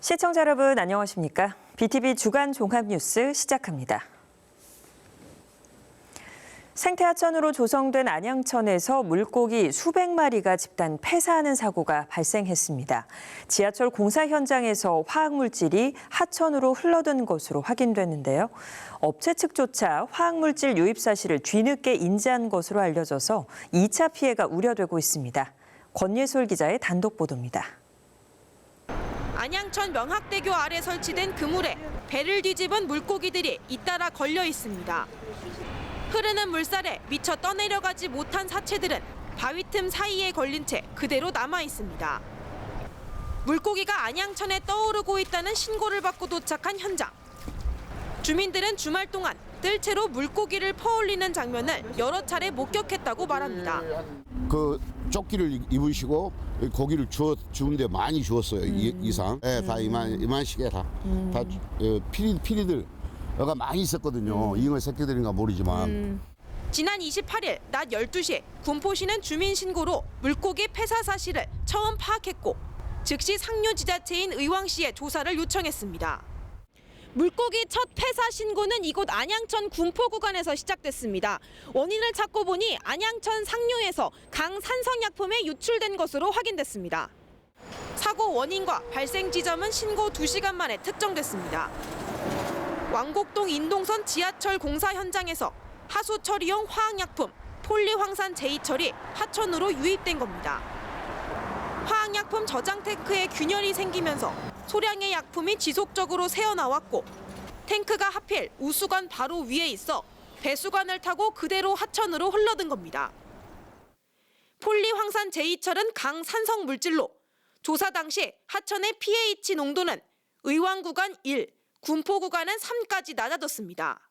시청자 여러분 안녕하십니까? BTV 주간 종합뉴스 시작합니다. 생태하천으로 조성된 안양천에서 물고기 수백 마리가 집단 폐사하는 사고가 발생했습니다. 지하철 공사 현장에서 화학물질이 하천으로 흘러든 것으로 확인됐는데요. 업체 측조차 화학물질 유입 사실을 뒤늦게 인지한 것으로 알려져서 2차 피해가 우려되고 있습니다. 권예솔 기자의 단독 보도입니다. 안양천 명학대교 아래 설치된 그물에 배를 뒤집은 물고기들이 잇따라 걸려 있습니다. 흐르는 물살에 미처 떠내려가지 못한 사체들은 바위 틈 사이에 걸린 채 그대로 남아 있습니다. 물고기가 안양천에 떠오르고 있다는 신고를 받고 도착한 현장. 주민들은 주말 동안 뜰채로 물고기를 퍼올리는 장면을 여러 차례 목격했다고 말합니다. 그 조끼를 입으시고 고기를 주는데 많이 주었어요. 이상. 네, 다 이만씩에 다 피리들가 많이 있었거든요. 잉어 새끼들인가 모르지만. 지난 28일 낮 12시에 군포시는 주민 신고로 물고기 폐사 사실을 처음 파악했고 즉시 상류 지자체인 의왕시에 조사를 요청했습니다. 물고기 첫 폐사 신고는 이곳 안양천 군포 구간에서 시작됐습니다. 원인을 찾고 보니 안양천 상류에서 강산성약품에 유출된 것으로 확인됐습니다. 사고 원인과 발생 지점은 신고 2시간 만에 특정됐습니다. 왕곡동 인동선 지하철 공사 현장에서 하수 처리용 화학약품 폴리황산 제이철이 하천으로 유입된 겁니다. 화학약품 저장 탱크에 균열이 생기면서 소량의 약품이 지속적으로 새어나왔고 탱크가 하필 우수관 바로 위에 있어 배수관을 타고 그대로 하천으로 흘러든 겁니다. 폴리황산 제이철은 강산성 물질로 조사 당시 하천의 pH 농도는 의왕 구간 1, 군포 구간은 3까지 낮아졌습니다.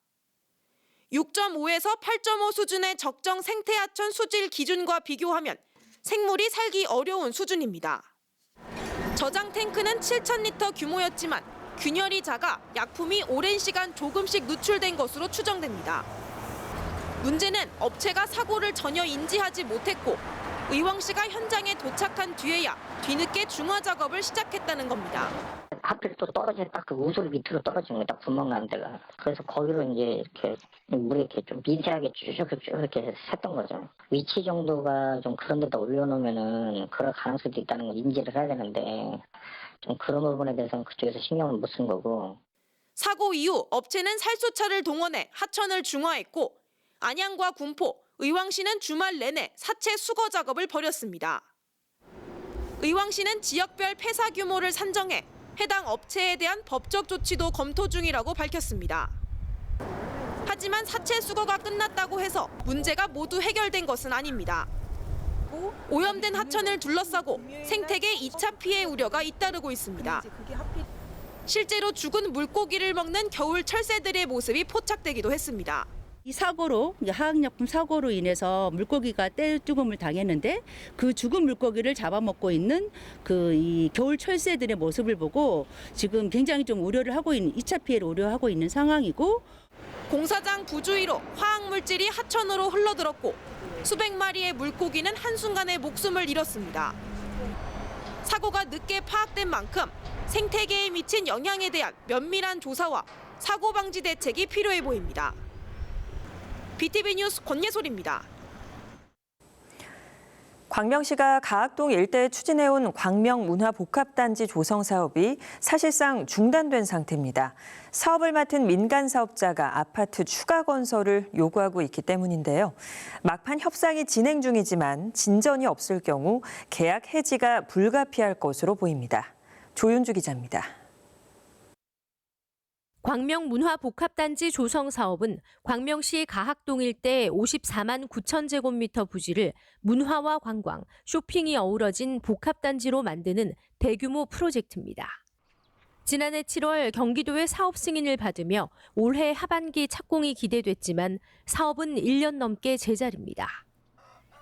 6.5에서 8.5 수준의 적정 생태하천 수질 기준과 비교하면 생물이 살기 어려운 수준입니다. 저장 탱크는 7,000리터 규모였지만 균열이 작아 약품이 오랜 시간 조금씩 누출된 것으로 추정됩니다. 문제는 업체가 사고를 전혀 인지하지 못했고 의왕시가 현장에 도착한 뒤에야 뒤늦게 중화 작업을 시작했다는 겁니다. 하필 또 떨어진 딱 그 우솔 밑으로 떨어진 거예요. 딱 구멍 난 데가. 그래서 거기로 이제 이렇게 물이 이렇게 좀 미세하게 쭉 이렇게 샜던 거죠. 위치 정도가 좀 그런 데다 올려놓으면은 그럴 가능성도 있다는 걸 인지를 해야 되는데 좀 그런 부분에 대해서는 그쪽에서 신경을 못 쓴 거고. 사고 이후 업체는 살수차를 동원해 하천을 중화했고 안양과 군포, 의왕시는 주말 내내 사체 수거 작업을 벌였습니다. 의왕시는 지역별 폐사 규모를 산정해 해당 업체에 대한 법적 조치도 검토 중이라고 밝혔습니다. 하지만 사체 수거가 끝났다고 해서 문제가 모두 해결된 것은 아닙니다. 오염된 하천을 둘러싸고 생태계 2차 피해 우려가 잇따르고 있습니다. 실제로 죽은 물고기를 먹는 겨울 철새들의 모습이 포착되기도 했습니다. 이 사고로 화학약품 사고로 인해서 물고기가 떼죽음을 당했는데 그 죽은 물고기를 잡아먹고 있는 이 겨울 철새들의 모습을 보고 지금 굉장히 좀 우려를 하고 있는 2차 피해를 우려하고 있는 상황이고 공사장 부주의로 화학물질이 하천으로 흘러들었고 수백 마리의 물고기는 한순간에 목숨을 잃었습니다. 사고가 늦게 파악된 만큼 생태계에 미친 영향에 대한 면밀한 조사와 사고 방지 대책이 필요해 보입니다. BTV 뉴스 권예솔입니다. 광명시가 가학동 일대에 추진해온 광명문화복합단지 조성 사업이 사실상 중단된 상태입니다. 사업을 맡은 민간 사업자가 아파트 추가 건설을 요구하고 있기 때문인데요. 막판 협상이 진행 중이지만 진전이 없을 경우 계약 해지가 불가피할 것으로 보입니다. 조윤주 기자입니다. 광명문화복합단지 조성 사업은 광명시 가학동 일대 54만 9천 제곱미터 부지를 문화와 관광, 쇼핑이 어우러진 복합단지로 만드는 대규모 프로젝트입니다. 지난해 7월 경기도의 사업 승인을 받으며 올해 하반기 착공이 기대됐지만 사업은 1년 넘게 제자리입니다.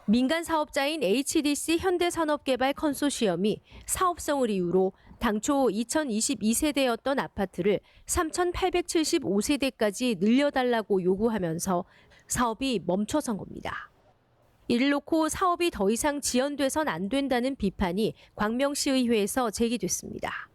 민간 사업자인 HDC 현대산업개발 컨소시엄이 사업성을 이유로 당초 2022세대였던 아파트를 3,875세대까지 늘려달라고 요구하면서 사업이 멈춰선 겁니다. 이를 놓고 사업이 더 이상 지연돼선 안 된다는 비판이 광명시의회에서 제기됐습니다.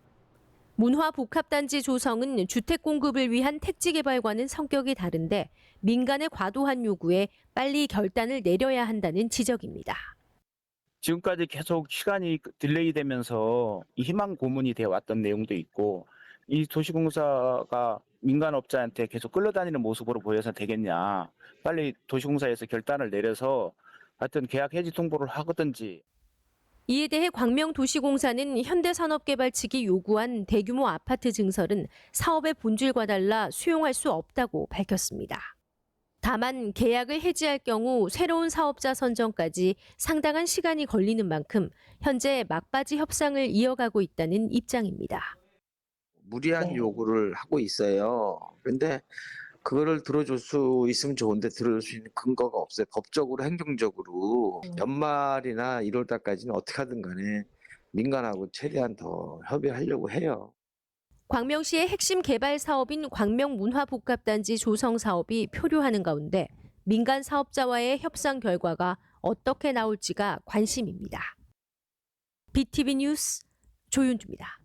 문화복합단지 조성은 주택 공급을 위한 택지 개발과는 성격이 다른데 민간의 과도한 요구에 빨리 결단을 내려야 한다는 지적입니다. 지금까지 계속 시간이 딜레이 되면서 희망 고문이 되어 왔던 내용도 있고, 이 도시공사가 민간업자한테 계속 끌려다니는 모습으로 보여서 되겠냐. 빨리 도시공사에서 결단을 내려서 하여튼 계약 해지 통보를 하든지. 이에 대해 광명도시공사는 현대산업개발 측이 요구한 대규모 아파트 증설은 사업의 본질과 달라 수용할 수 없다고 밝혔습니다. 다만 계약을 해지할 경우 새로운 사업자 선정까지 상당한 시간이 걸리는 만큼 현재 막바지 협상을 이어가고 있다는 입장입니다. 무리한 요구를 하고 있어요. 그런데 그거를 들어줄 수 있으면 좋은데 들어줄 수 있는 근거가 없어요. 법적으로, 행정적으로 연말이나 1월 달까지는 어떻게 하든 간에 민간하고 최대한 더 협의하려고 해요. 광명시의 핵심 개발 사업인 광명문화복합단지 조성 사업이 표류하는 가운데 민간 사업자와의 협상 결과가 어떻게 나올지가 관심입니다. BTV 뉴스 조윤주입니다.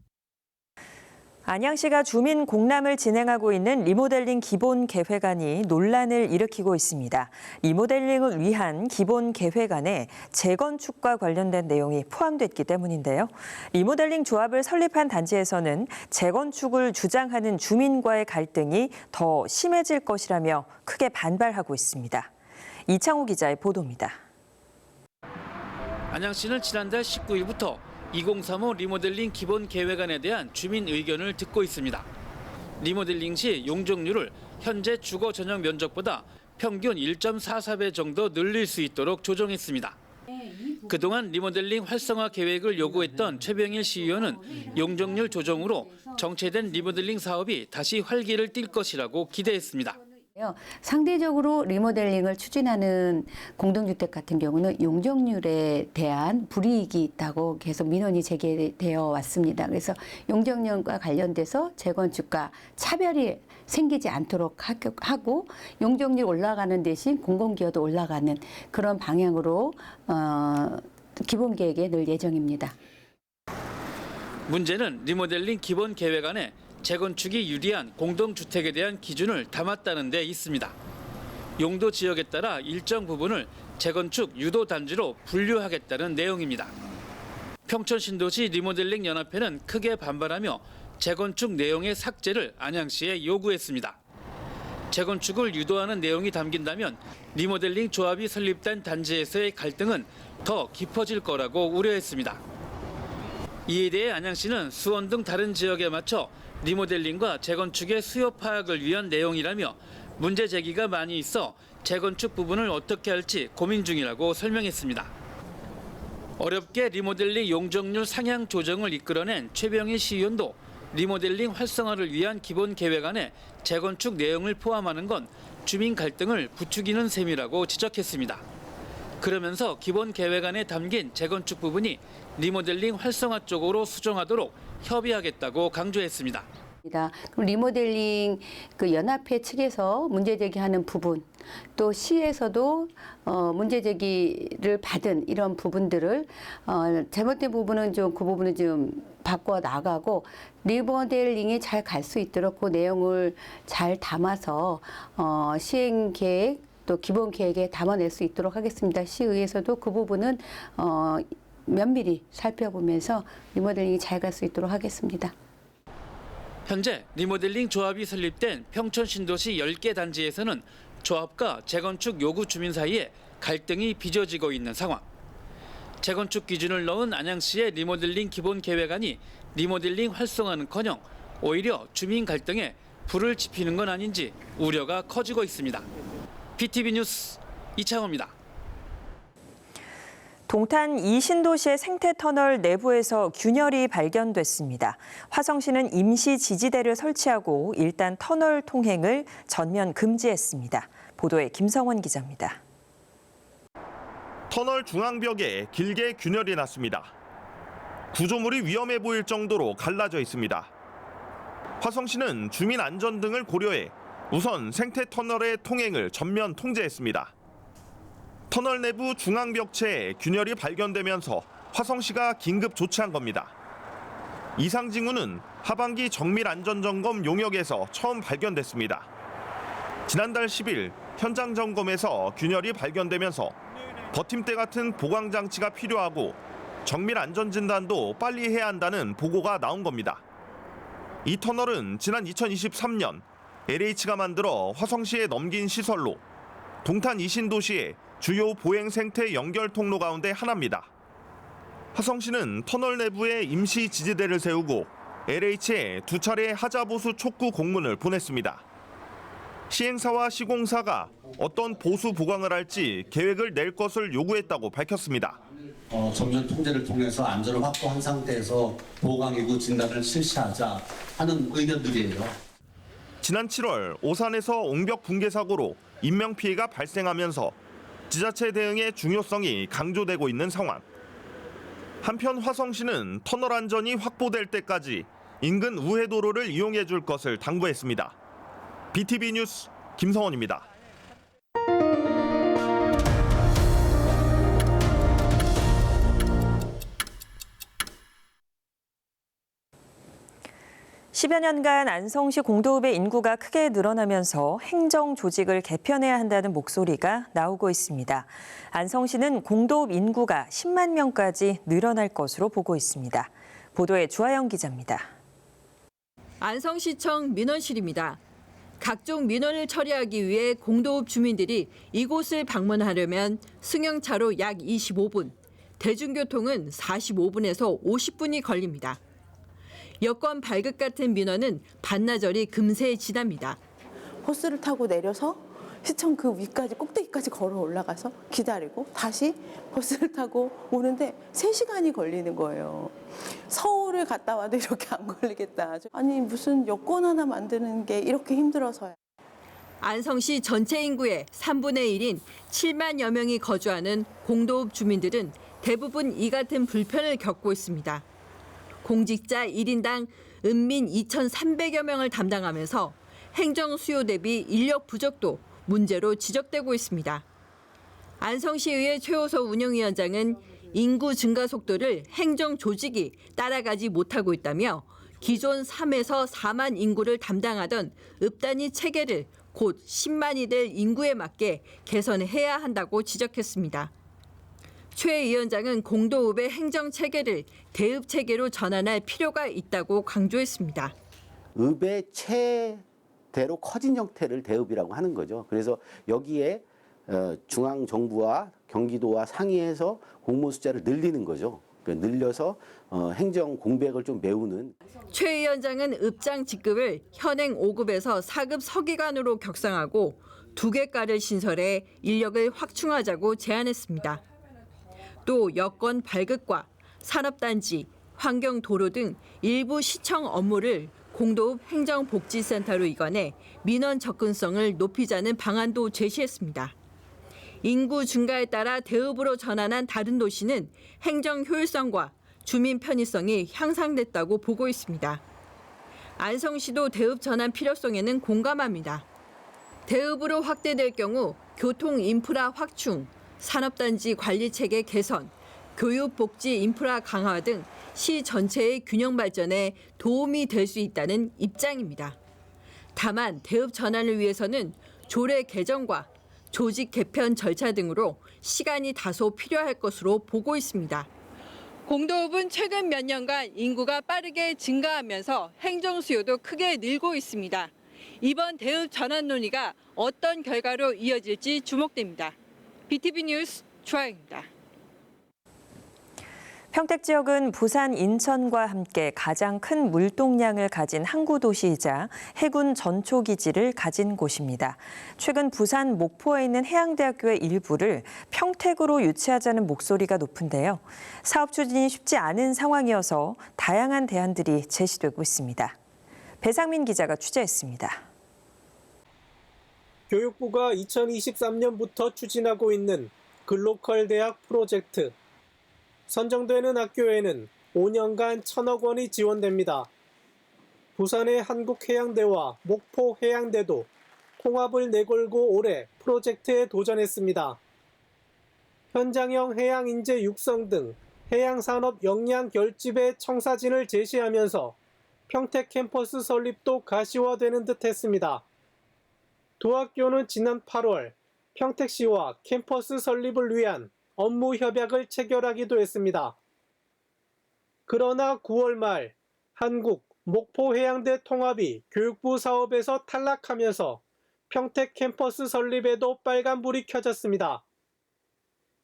안양시가 주민 공람을 진행하고 있는 리모델링 기본 계획안이 논란을 일으키고 있습니다. 리모델링을 위한 기본 계획안에 재건축과 관련된 내용이 포함됐기 때문인데요. 리모델링 조합을 설립한 단지에서는 재건축을 주장하는 주민과의 갈등이 더 심해질 것이라며 크게 반발하고 있습니다. 이창호 기자의 보도입니다. 안양시는 지난달 19일부터 2035 리모델링 기본 계획안에 대한 주민 의견을 듣고 있습니다. 리모델링 시 용적률을 현재 주거 전용 면적보다 평균 1.44배 정도 늘릴 수 있도록 조정했습니다. 그동안 리모델링 활성화 계획을 요구했던 최병일 시의원은 용적률 조정으로 정체된 리모델링 사업이 다시 활기를 띨 것이라고 기대했습니다. 상대적으로 리모델링을 추진하는 공동주택 같은 경우는 용적률에 대한 불이익이 있다고 계속 민원이 제기되어 왔습니다. 그래서 용적률과 관련돼서 재건축과 차별이 생기지 않도록 하고 용적률 올라가는 대신 공공기여도 올라가는 그런 방향으로 기본 계획에 넣을 예정입니다. 문제는 리모델링 기본 계획안에 재건축이 유리한 공동주택에 대한 기준을 담았다는 데 있습니다. 용도 지역에 따라 일정 부분을 재건축 유도 단지로 분류하겠다는 내용입니다. 평촌신도시 리모델링 연합회는 크게 반발하며 재건축 내용의 삭제를 안양시에 요구했습니다. 재건축을 유도하는 내용이 담긴다면 리모델링 조합이 설립된 단지에서의 갈등은 더 깊어질 거라고 우려했습니다. 이에 대해 안양시는 수원 등 다른 지역에 맞춰 리모델링과 재건축의 수요 파악을 위한 내용이라며 문제 제기가 많이 있어 재건축 부분을 어떻게 할지 고민 중이라고 설명했습니다. 어렵게 리모델링 용적률 상향 조정을 이끌어낸 최병일 시의원도 리모델링 활성화를 위한 기본 계획안에 재건축 내용을 포함하는 건 주민 갈등을 부추기는 셈이라고 지적했습니다. 그러면서 기본 계획안에 담긴 재건축 부분이 리모델링 활성화 쪽으로 수정하도록 협의하겠다고 강조했습니다. 그럼 리모델링 연합회 측에서 문제 제기하는 부분, 또 시에서도 문제 제기를 받은 이런 부분들을 잘못된 부분은 좀 그 부분은 좀 바꿔 나가고 리모델링이 잘 갈 수 있도록 그 내용을 잘 담아서 시행 계획 또 기본 계획에 담아낼 수 있도록 하겠습니다. 시의회에서도 그 부분은 면밀히 살펴보면서 리모델링이 잘 갈 수 있도록 하겠습니다. 현재 리모델링 조합이 설립된 평촌 신도시 10개 단지에서는 조합과 재건축 요구 주민 사이에 갈등이 빚어지고 있는 상황. 재건축 기준을 넣은 안양시의 리모델링 기본 계획안이 리모델링 활성화는커녕 오히려 주민 갈등에 불을 지피는 건 아닌지 우려가 커지고 있습니다. BTV 뉴스 이창호입니다. 동탄 이신도시의 생태터널 내부에서 균열이 발견됐습니다. 화성시는 임시 지지대를 설치하고 일단 터널 통행을 전면 금지했습니다. 보도에 김성원 기자입니다. 터널 중앙벽에 길게 균열이 났습니다. 구조물이 위험해 보일 정도로 갈라져 있습니다. 화성시는 주민 안전 등을 고려해 우선 생태터널의 통행을 전면 통제했습니다. 터널 내부 중앙벽체에 균열이 발견되면서 화성시가 긴급 조치한 겁니다. 이상 징후는 하반기 정밀 안전점검 용역에서 처음 발견됐습니다. 지난달 10일 현장 점검에서 균열이 발견되면서 버팀대 같은 보강 장치가 필요하고 정밀 안전 진단도 빨리 해야 한다는 보고가 나온 겁니다. 이 터널은 지난 2023년 LH가 만들어 화성시에 넘긴 시설로 동탄 이신도시의 주요 보행 생태 연결 통로 가운데 하나입니다. 화성시는 터널 내부에 임시 지지대를 세우고 LH에 2차례 하자보수 촉구 공문을 보냈습니다. 시행사와 시공사가 어떤 보수 보강을 할지 계획을 낼 것을 요구했다고 밝혔습니다. 정전 통제를 통해서 안전을 확보한 상태에서 보강기구 진단을 실시하자 하는 의견들이에요. 지난 7월 오산에서 옹벽 붕괴 사고로 인명피해가 발생하면서 지자체 대응의 중요성이 강조되고 있는 상황. 한편 화성시는 터널 안전이 확보될 때까지 인근 우회도로를 이용해 줄 것을 당부했습니다. BTV 뉴스 김성원입니다. (10여) 년간 안성시 공도읍의 인구가 크게 늘어나면서 행정 조직을 개편해야 한다는 목소리가 나오고 있습니다. 안성시는 공도읍 인구가 10만 명까지 늘어날 것으로 보고 있습니다. 보도에 주하영 기자입니다. 안성시청 민원실입니다. 각종 민원을 처리하기 위해 공도읍 주민들이 이곳을 방문하려면 승용차로 약 25분, 대중교통은 45분에서 50분이 걸립니다. 여권 발급 같은 민원은 반나절이 금세 지납니다. 버스를 타고 내려서 시청 그 위까지 꼭대기까지 걸어 올라가서 기다리고 다시 버스를 타고 오는데 3시간이 걸리는 거예요. 서울을 갔다 와도 이렇게 안 걸리겠다. 아니 무슨 여권 하나 만드는 게 이렇게 힘들어서요. 안성시 전체 인구의 3분의 1인 7만여 명이 거주하는 공도읍 주민들은 대부분 이 같은 불편을 겪고 있습니다. 공직자 1인당 은민 2,300여 명을 담당하면서 행정 수요 대비 인력 부족도 문제로 지적되고 있습니다. 안성시의회 최호서 운영위원장은 인구 증가 속도를 행정 조직이 따라가지 못하고 있다며 기존 3에서 4만 인구를 담당하던 읍단위 체계를 곧 10만이 될 인구에 맞게 개선해야 한다고 지적했습니다. 최 위원장은 공도읍의 행정 체계를 대읍 체계로 전환할 필요가 있다고 강조했습니다. 읍의 최대로 커진 형태를 대읍이라고 하는 거죠. 그래서 여기에 중앙 정부와 경기도와 상의해서 공무원 숫자를 늘리는 거죠. 그러니까 늘려서 행정 공백을 좀 메우는. 최 위원장은 읍장 직급을 현행 5급에서 4급 서기관으로 격상하고 2개과를 신설해 인력을 확충하자고 제안했습니다. 또 여권 발급과 산업단지, 환경도로 등 일부 시청 업무를 공도읍 행정복지센터로 이관해 민원 접근성을 높이자는 방안도 제시했습니다. 인구 증가에 따라 대읍으로 전환한 다른 도시는 행정 효율성과 주민 편의성이 향상됐다고 보고 있습니다. 안성시도 대읍 전환 필요성에는 공감합니다. 대읍으로 확대될 경우 교통 인프라 확충, 산업단지 관리체계 개선, 교육복지 인프라 강화 등 시 전체의 균형 발전에 도움이 될 수 있다는 입장입니다. 다만 대읍 전환을 위해서는 조례 개정과 조직 개편 절차 등으로 시간이 다소 필요할 것으로 보고 있습니다. 공도읍은 최근 몇 년간 인구가 빠르게 증가하면서 행정 수요도 크게 늘고 있습니다. 이번 대읍 전환 논의가 어떤 결과로 이어질지 주목됩니다. BTV 뉴스 주하영입니다. 평택 지역은 부산, 인천과 함께 가장 큰 물동량을 가진 항구 도시이자 해군 전초기지를 가진 곳입니다. 최근 부산, 목포에 있는 해양대학교의 일부를 평택으로 유치하자는 목소리가 높은데요. 사업 추진이 쉽지 않은 상황이어서 다양한 대안들이 제시되고 있습니다. 배상민 기자가 취재했습니다. 교육부가 2023년부터 추진하고 있는 글로컬 대학 프로젝트. 선정되는 학교에는 5년간 1,000억 원이 지원됩니다. 부산의 한국해양대와 목포해양대도 통합을 내걸고 올해 프로젝트에 도전했습니다. 현장형 해양인재 육성 등 해양산업 역량 결집의 청사진을 제시하면서 평택 캠퍼스 설립도 가시화되는 듯 했습니다. 두 학교는 지난 8월 평택시와 캠퍼스 설립을 위한 업무 협약을 체결하기도 했습니다. 그러나 9월 말 한국 목포해양대 통합이 교육부 사업에서 탈락하면서 평택 캠퍼스 설립에도 빨간불이 켜졌습니다.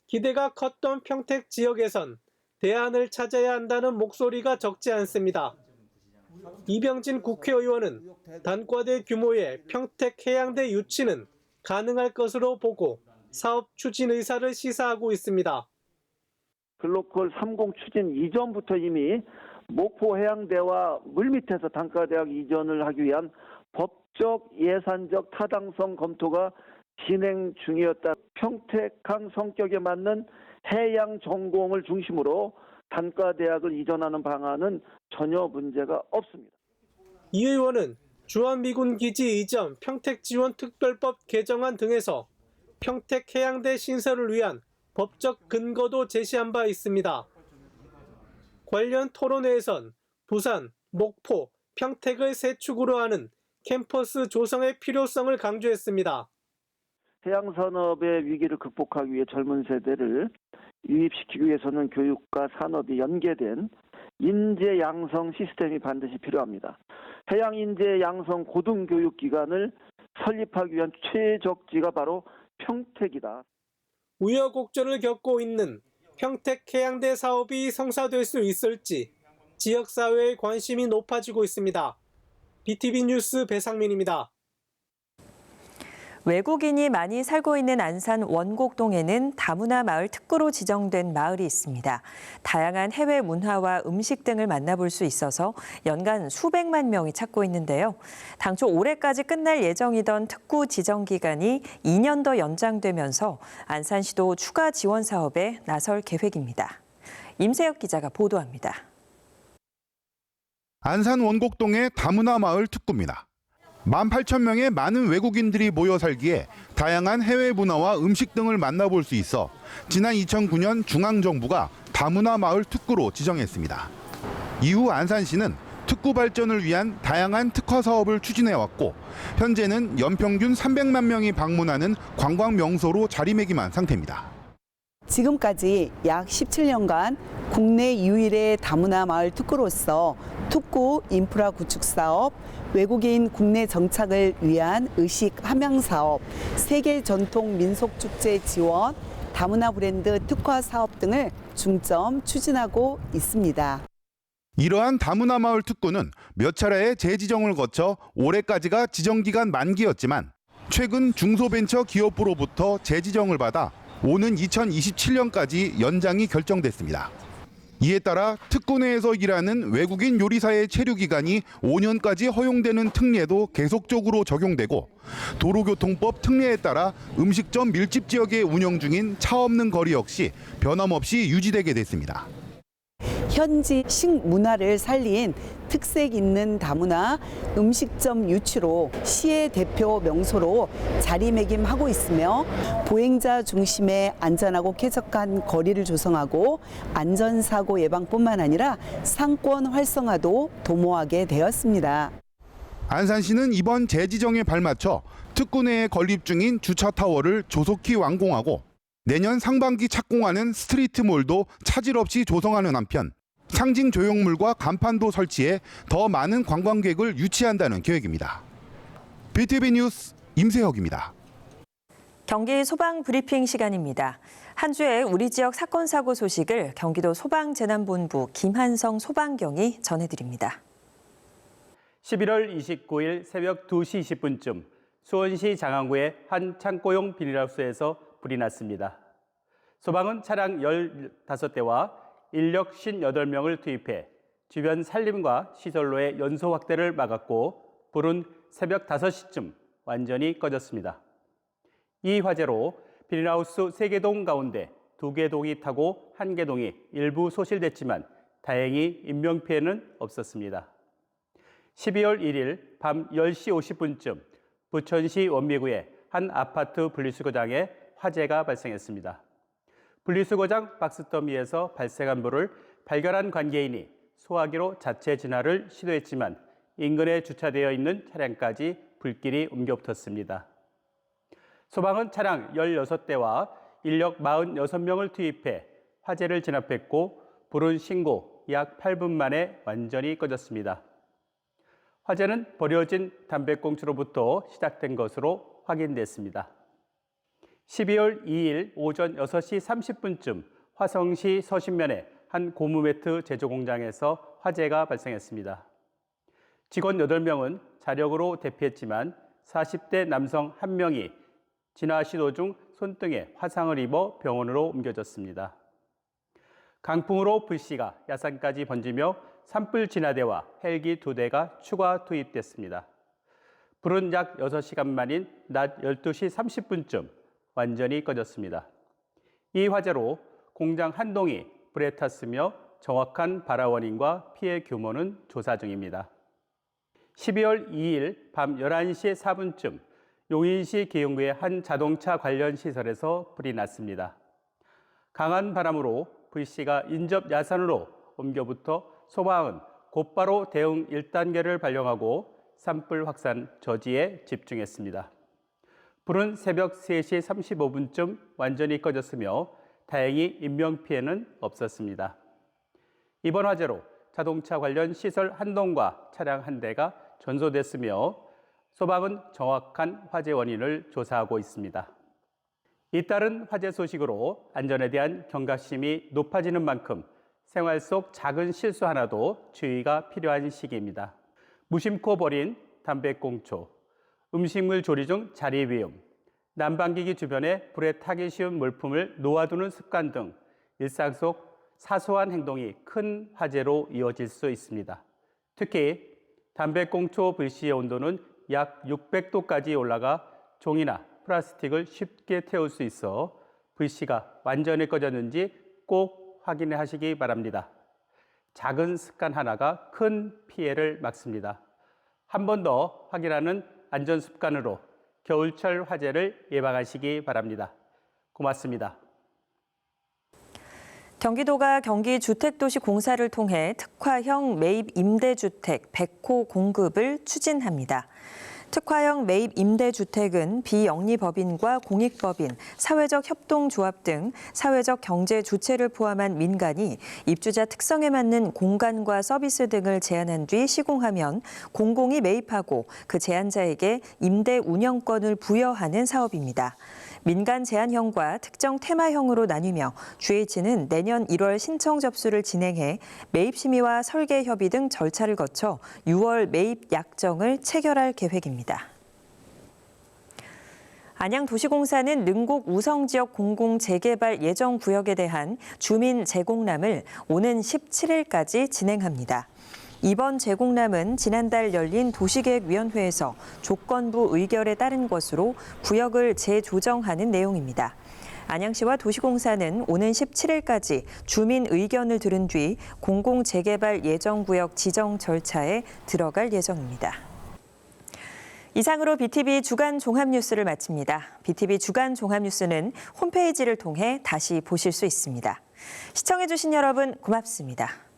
기대가 컸던 평택 지역에선 대안을 찾아야 한다는 목소리가 적지 않습니다. 이병진 국회의원은 단과대 규모의 평택해양대 유치는 가능할 것으로 보고 사업 추진 의사를 시사하고 있습니다. 글로컬 30 추진 이전부터 이미 목포해양대와 물밑에서 단과대학 이전을 하기 위한 법적 예산적 타당성 검토가 진행 중이었다. 평택항 성격에 맞는 해양 전공을 중심으로 단과대학을 이전하는 방안은 전혀 문제가 없습니다. 이 의원은 주한미군기지 이전 평택지원특별법 개정안 등에서 평택해양대 신설을 위한 법적 근거도 제시한 바 있습니다. 관련 토론회에선 부산, 목포, 평택을 세 축으로 하는 캠퍼스 조성의 필요성을 강조했습니다. 해양산업의 위기를 극복하기 위해 젊은 세대를 유입시키기 위해서는 교육과 산업이 연계된 인재 양성 시스템이 반드시 필요합니다. 해양 인재 양성 고등교육기관을 설립하기 위한 최적지가 바로 평택이다. 우여곡절을 겪고 있는 평택해양대 사업이 성사될 수 있을지 지역사회의 관심이 높아지고 있습니다. BTV 뉴스 배상민입니다. 외국인이 많이 살고 있는 안산 원곡동에는 다문화 마을 특구로 지정된 마을이 있습니다. 다양한 해외 문화와 음식 등을 만나볼 수 있어서 연간 수백만 명이 찾고 있는데요. 당초 올해까지 끝날 예정이던 특구 지정 기간이 2년 더 연장되면서 안산시도 추가 지원 사업에 나설 계획입니다. 임세혁 기자가 보도합니다. 안산 원곡동의 다문화 마을 특구입니다. 18,000명의 많은 외국인들이 모여 살기에 다양한 해외 문화와 음식 등을 만나볼 수 있어 지난 2009년 중앙정부가 다문화 마을 특구로 지정했습니다. 이후 안산시는 특구 발전을 위한 다양한 특화 사업을 추진해왔고 현재는 연평균 300만 명이 방문하는 관광 명소로 자리매김한 상태입니다. 지금까지 약 17년간 국내 유일의 다문화 마을 특구로서 특구 인프라 구축 사업, 외국인 국내 정착을 위한 의식 함양 사업, 세계 전통 민속 축제 지원, 다문화 브랜드 특화 사업 등을 중점 추진하고 있습니다. 이러한 다문화 마을 특구는 몇 차례의 재지정을 거쳐 올해까지가 지정기간 만기였지만 최근 중소벤처기업부로부터 재지정을 받아 오는 2027년까지 연장이 결정됐습니다. 이에 따라 특구 내에서 일하는 외국인 요리사의 체류 기간이 5년까지 허용되는 특례도 계속적으로 적용되고 도로교통법 특례에 따라 음식점 밀집 지역에 운영 중인 차 없는 거리 역시 변함없이 유지되게 됐습니다. 현지 식문화를 살린 특색 있는 다문화 음식점 유치로 시의 대표 명소로 자리매김하고 있으며 보행자 중심의 안전하고 쾌적한 거리를 조성하고 안전사고 예방뿐만 아니라 상권 활성화도 도모하게 되었습니다. 안산시는 이번 재지정에 발맞춰 특구 내에 건립 중인 주차타워를 조속히 완공하고 내년 상반기 착공하는 스트리트몰도 차질 없이 조성하는 한편 상징 조형물과 간판도 설치해 더 많은 관광객을 유치한다는 계획입니다. BTV 뉴스 임세혁입니다. 경기 소방 브리핑 시간입니다. 한 주의 우리 지역 사건 사고 소식을 경기도 소방재난본부 김한성 소방경이 전해드립니다. 11월 29일 새벽 2시 20분쯤 수원시 장안구의 한 창고용 비닐하우스에서 불이 났습니다. 소방은 차량 15대와 인력 58명을 투입해 주변 산림과 시설로의 연소 확대를 막았고 불은 새벽 5시쯤 완전히 꺼졌습니다. 이 화재로 비닐하우스 3개 동 가운데 2개 동이 타고 1개 동이 일부 소실됐지만 다행히 인명피해는 없었습니다. 12월 1일 밤 10시 50분쯤 부천시 원미구의 한 아파트 분리수거장에 화재가 발생했습니다. 분리수거장 박스더미에서 발생한 불을 발견한 관계인이 소화기로 자체 진화를 시도했지만 인근에 주차되어 있는 차량까지 불길이 옮겨붙었습니다. 소방은 차량 16대와 인력 46명을 투입해 화재를 진압했고 불은 신고 약 8분 만에 완전히 꺼졌습니다. 화재는 버려진 담배꽁초로부터 시작된 것으로 확인됐습니다. 12월 2일 오전 6시 30분쯤 화성시 서신면의 한 고무매트 제조 공장에서 화재가 발생했습니다. 직원 8명은 자력으로 대피했지만 40대 남성 1명이 진화 시도 중 손등에 화상을 입어 병원으로 옮겨졌습니다. 강풍으로 불씨가 야산까지 번지며 산불 진화대와 헬기 2대가 추가 투입됐습니다. 불은 약 6시간 만인 낮 12시 30분쯤 완전히 꺼졌습니다. 이 화재로 공장 한 동이 불에 탔으며 정확한 발화 원인과 피해 규모는 조사 중입니다. 12월 2일 밤 11시 4분쯤 용인시 기흥구의 한 자동차 관련 시설에서 불이 났습니다. 강한 바람으로 불씨가 인접 야산으로 옮겨붙어 소방은 곧바로 대응 1단계를 발령하고 산불 확산 저지에 집중했습니다. 불은 새벽 3시 35분쯤 완전히 꺼졌으며 다행히 인명피해는 없었습니다. 이번 화재로 자동차 관련 시설 한 동과 차량 한 대가 전소됐으며 소방은 정확한 화재 원인을 조사하고 있습니다. 잇따른 화재 소식으로 안전에 대한 경각심이 높아지는 만큼 생활 속 작은 실수 하나도 주의가 필요한 시기입니다. 무심코 버린 담배꽁초, 음식물 조리 중 자리 비움, 난방기기 주변에 불에 타기 쉬운 물품을 놓아두는 습관 등 일상 속 사소한 행동이 큰 화재로 이어질 수 있습니다. 특히 담배꽁초 불씨의 온도는 약 600도까지 올라가 종이나 플라스틱을 쉽게 태울 수 있어 불씨가 완전히 꺼졌는지 꼭 확인하시기 바랍니다. 작은 습관 하나가 큰 피해를 막습니다. 한 번 더 확인하는 안전 습관으로 겨울철 화재를 예방하시기 바랍니다. 고맙습니다. 경기도가 경기주택도시공사를 통해 특화형 매입 임대주택 100호 공급을 추진합니다. 특화형 매입 임대주택은 비영리법인과 공익법인, 사회적 협동조합 등 사회적 경제 주체를 포함한 민간이 입주자 특성에 맞는 공간과 서비스 등을 제안한 뒤 시공하면 공공이 매입하고 그 제안자에게 임대 운영권을 부여하는 사업입니다. 민간 제한형과 특정 테마형으로 나뉘며 GH는 내년 1월 신청 접수를 진행해 매입 심의와 설계 협의 등 절차를 거쳐 6월 매입 약정을 체결할 계획입니다. 안양도시공사는 능곡 우성지역 공공재개발 예정구역에 대한 주민 재공람을 오는 17일까지 진행합니다. 이번 재공람은 지난달 열린 도시계획위원회에서 조건부 의결에 따른 것으로 구역을 재조정하는 내용입니다. 안양시와 도시공사는 오는 17일까지 주민 의견을 들은 뒤 공공재개발 예정구역 지정 절차에 들어갈 예정입니다. 이상으로 BTV 주간 종합뉴스를 마칩니다. BTV 주간 종합뉴스는 홈페이지를 통해 다시 보실 수 있습니다. 시청해주신 여러분 고맙습니다.